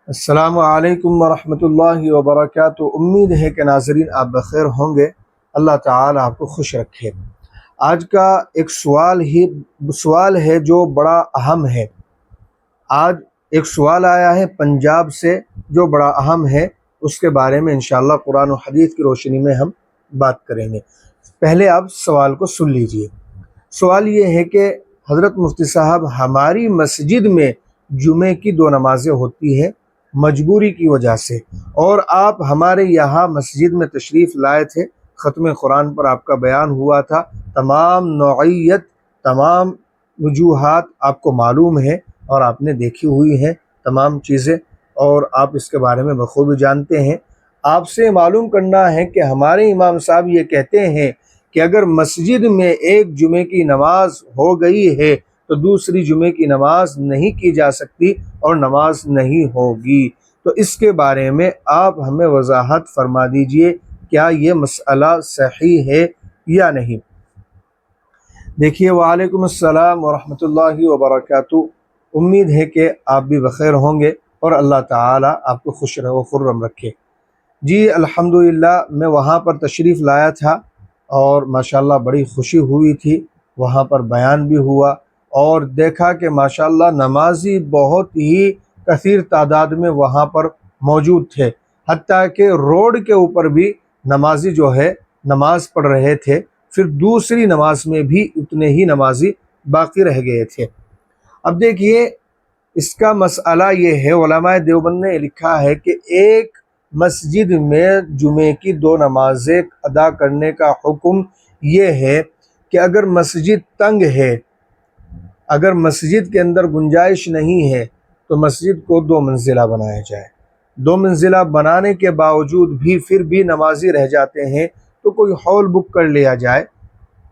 السلام علیکم ورحمۃ اللہ وبرکاتہ۔ امید ہے کہ ناظرین آپ بخیر ہوں گے۔ اللہ تعالی آپ کو خوش رکھے۔ آج کا ایک سوال ہے جو بڑا اہم ہے۔ آج ایک سوال آیا ہے پنجاب سے جو بڑا اہم ہے، اس کے بارے میں انشاءاللہ قرآن و حدیث کی روشنی میں ہم بات کریں گے۔ پہلے آپ سوال کو سن لیجئے۔ سوال یہ ہے کہ حضرت مفتی صاحب، ہماری مسجد میں جمعے کی 2 نمازیں ہوتی ہیں مجبوری کی وجہ سے، اور آپ ہمارے یہاں مسجد میں تشریف لائے تھے، ختم قرآن پر آپ کا بیان ہوا تھا، تمام نوعیت، تمام وجوہات آپ کو معلوم ہے اور آپ نے دیکھی ہوئی ہیں تمام چیزیں، اور آپ اس کے بارے میں بخوبی جانتے ہیں۔ آپ سے معلوم کرنا ہے کہ ہمارے امام صاحب یہ کہتے ہیں کہ اگر مسجد میں ایک جمعے کی نماز ہو گئی ہے تو دوسری جمعے کی نماز نہیں کی جا سکتی اور نماز نہیں ہوگی۔ تو اس کے بارے میں آپ ہمیں وضاحت فرما دیجئے، کیا یہ مسئلہ صحیح ہے یا نہیں؟ دیکھیے، وعلیکم السلام ورحمۃ اللہ وبرکاتہ۔ امید ہے کہ آپ بھی بخیر ہوں گے اور اللہ تعالی آپ کو خوش و خرم رکھے۔ جی الحمدللہ، میں وہاں پر تشریف لایا تھا اور ماشاءاللہ بڑی خوشی ہوئی تھی، وہاں پر بیان بھی ہوا اور دیکھا کہ ماشاءاللہ نمازی بہت ہی کثیر تعداد میں وہاں پر موجود تھے، حتیٰ کہ روڈ کے اوپر بھی نمازی جو ہے نماز پڑھ رہے تھے، پھر دوسری نماز میں بھی اتنے ہی نمازی باقی رہ گئے تھے۔ اب دیکھیے، اس کا مسئلہ یہ ہے، علماء دیوبند نے لکھا ہے کہ ایک مسجد میں جمعے کی 2 نمازیں ادا کرنے کا حکم یہ ہے کہ اگر مسجد تنگ ہے، اگر مسجد کے اندر گنجائش نہیں ہے تو مسجد کو 2 منزلہ بنایا جائے۔ 2 منزلہ بنانے کے باوجود بھی پھر بھی نمازی رہ جاتے ہیں تو کوئی ہال بک کر لیا جائے،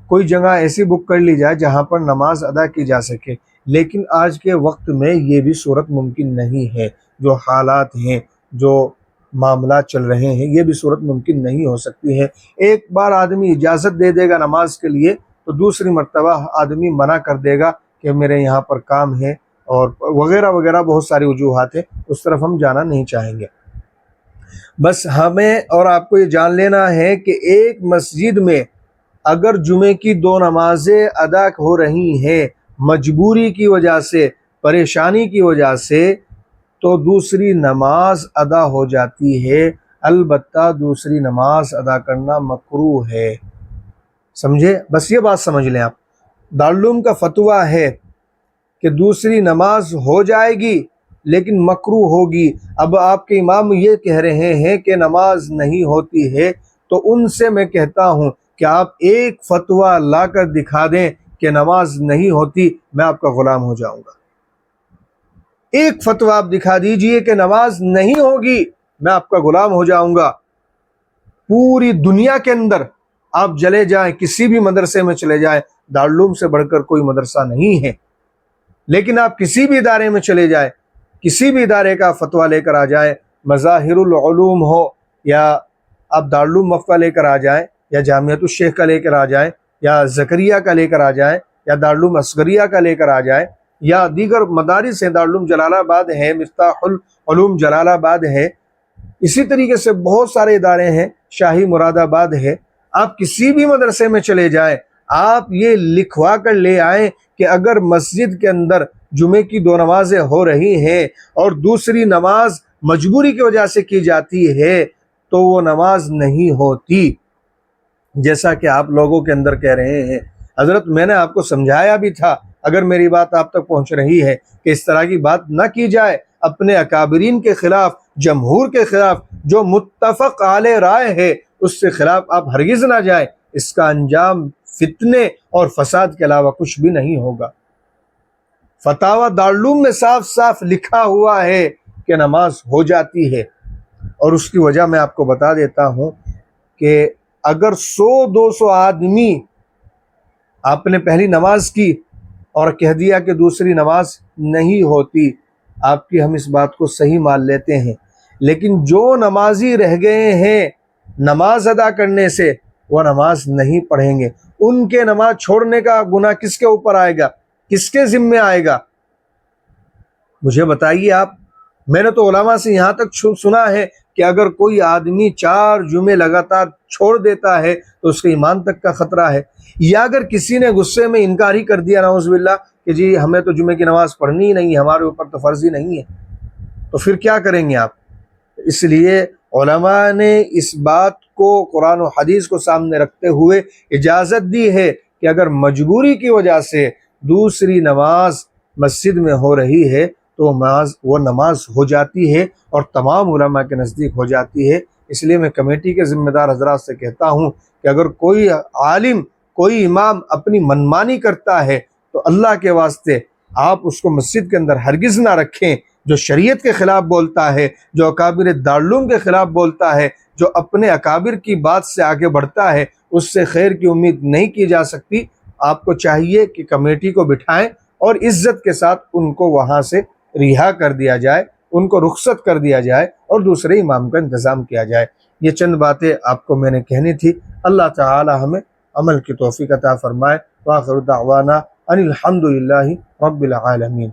کوئی جگہ ایسی بک کر لی جائے جہاں پر نماز ادا کی جا سکے۔ لیکن آج کے وقت میں یہ بھی صورت ممکن نہیں ہے، جو حالات ہیں، جو معاملات چل رہے ہیں، یہ بھی صورت ممکن نہیں ہو سکتی ہے۔ ایک بار آدمی اجازت دے دے گا نماز کے لیے تو دوسری مرتبہ آدمی منع کر دے گا کہ میرے یہاں پر کام ہے اور وغیرہ وغیرہ، بہت ساری وجوہات ہیں، اس طرف ہم جانا نہیں چاہیں گے۔ بس ہمیں اور آپ کو یہ جان لینا ہے کہ ایک مسجد میں اگر جمعے کی 2 نمازیں ادا ہو رہی ہیں مجبوری کی وجہ سے، پریشانی کی وجہ سے، تو دوسری نماز ادا ہو جاتی ہے، البتہ دوسری نماز ادا کرنا مکروہ ہے۔ سمجھے؟ بس یہ بات سمجھ لیں آپ۔ دارالعلوم کا فتویٰ ہے کہ دوسری نماز ہو جائے گی لیکن مکروہ ہوگی۔ اب آپ کے امام یہ کہہ رہے ہیں کہ نماز نہیں ہوتی ہے، تو ان سے میں کہتا ہوں کہ آپ ایک فتویٰ لا کر دکھا دیں کہ نماز نہیں ہوتی، میں آپ کا غلام ہو جاؤں گا۔ ایک فتویٰ آپ دکھا دیجئے کہ نماز نہیں ہوگی، میں آپ کا غلام ہو جاؤں گا۔ پوری دنیا کے اندر آپ چلے جائیں، کسی بھی مدرسے میں چلے جائیں، دارالعلوم سے بڑھ کر کوئی مدرسہ نہیں ہے، لیکن آپ کسی بھی ادارے میں چلے جائیں، کسی بھی ادارے کا فتویٰ لے کر آ جائیں، مظاہر العلوم ہو یا آپ دارالعلوم مفتا لے کر آ جائیں، یا جامعۃ الشیخ کا لے کر آ جائیں، یا زکریا کا لے کر آ جائیں، یا دارالعلوم اصغریہ کا لے کر آ جائیں، یا دیگر مدارس ہیں، دارالعلوم جلال آباد ہے، مفتاح العلوم جلال آباد ہے، اسی طریقے سے بہت سارے ادارے ہیں، شاہی مراد آباد ہے، آپ کسی بھی مدرسے میں چلے جائیں، آپ یہ لکھوا کر لے آئیں کہ اگر مسجد کے اندر جمعے کی 2 نمازیں ہو رہی ہیں اور دوسری نماز مجبوری کی وجہ سے کی جاتی ہے تو وہ نماز نہیں ہوتی، جیسا کہ آپ لوگوں کے اندر کہہ رہے ہیں۔ حضرت میں نے آپ کو سمجھایا بھی تھا، اگر میری بات آپ تک پہنچ رہی ہے، کہ اس طرح کی بات نہ کی جائے، اپنے اکابرین کے خلاف، جمہور کے خلاف، جو متفق علیہ رائے ہے اس سے خلاف آپ ہرگز نہ جائیں، اس کا انجام فتنے اور فساد کے علاوہ کچھ بھی نہیں ہوگا۔ فتاوی دارالعلوم میں صاف صاف لکھا ہوا ہے کہ نماز ہو جاتی ہے، اور اس کی وجہ میں آپ کو بتا دیتا ہوں کہ اگر 100-200 آدمی، آپ نے پہلی نماز کی اور کہہ دیا کہ دوسری نماز نہیں ہوتی، آپ کی ہم اس بات کو صحیح مان لیتے ہیں، لیکن جو نمازی رہ گئے ہیں نماز ادا کرنے سے، وہ نماز نہیں پڑھیں گے، ان کے نماز چھوڑنے کا گناہ کس کے اوپر آئے گا، کس کے ذمے آئے گا؟ مجھے بتائیے آپ۔ میں نے تو علماء سے یہاں تک سنا ہے کہ اگر کوئی آدمی 4 جمعے لگاتار چھوڑ دیتا ہے تو اس کے ایمان تک کا خطرہ ہے، یا اگر کسی نے غصے میں انکار ہی کر دیا نعوذ باللہ کہ جی ہمیں تو جمعے کی نماز پڑھنی ہی نہیں، ہمارے اوپر تو فرض ہی نہیں ہے، تو پھر کیا کریں گے آپ؟ اس لیے علماء نے اس بات کو قرآن و حدیث کو سامنے رکھتے ہوئے اجازت دی ہے کہ اگر مجبوری کی وجہ سے دوسری نماز مسجد میں ہو رہی ہے تو وہ نماز ہو جاتی ہے اور تمام علماء کے نزدیک ہو جاتی ہے۔ اس لیے میں کمیٹی کے ذمہ دار حضرات سے کہتا ہوں کہ اگر کوئی عالم، کوئی امام اپنی منمانی کرتا ہے تو اللہ کے واسطے آپ اس کو مسجد کے اندر ہرگز نہ رکھیں۔ جو شریعت کے خلاف بولتا ہے، جو اکابر دارالعلوم کے خلاف بولتا ہے، جو اپنے اکابر کی بات سے آگے بڑھتا ہے، اس سے خیر کی امید نہیں کی جا سکتی۔ آپ کو چاہیے کہ کمیٹی کو بٹھائیں اور عزت کے ساتھ ان کو وہاں سے رہا کر دیا جائے، ان کو رخصت کر دیا جائے اور دوسرے امام کا انتظام کیا جائے۔ یہ چند باتیں آپ کو میں نے کہنی تھی۔ اللہ تعالی ہمیں عمل کی توفیق عطا فرمائے۔ وآخر دعوانا ان الحمد للہ رب العالمین۔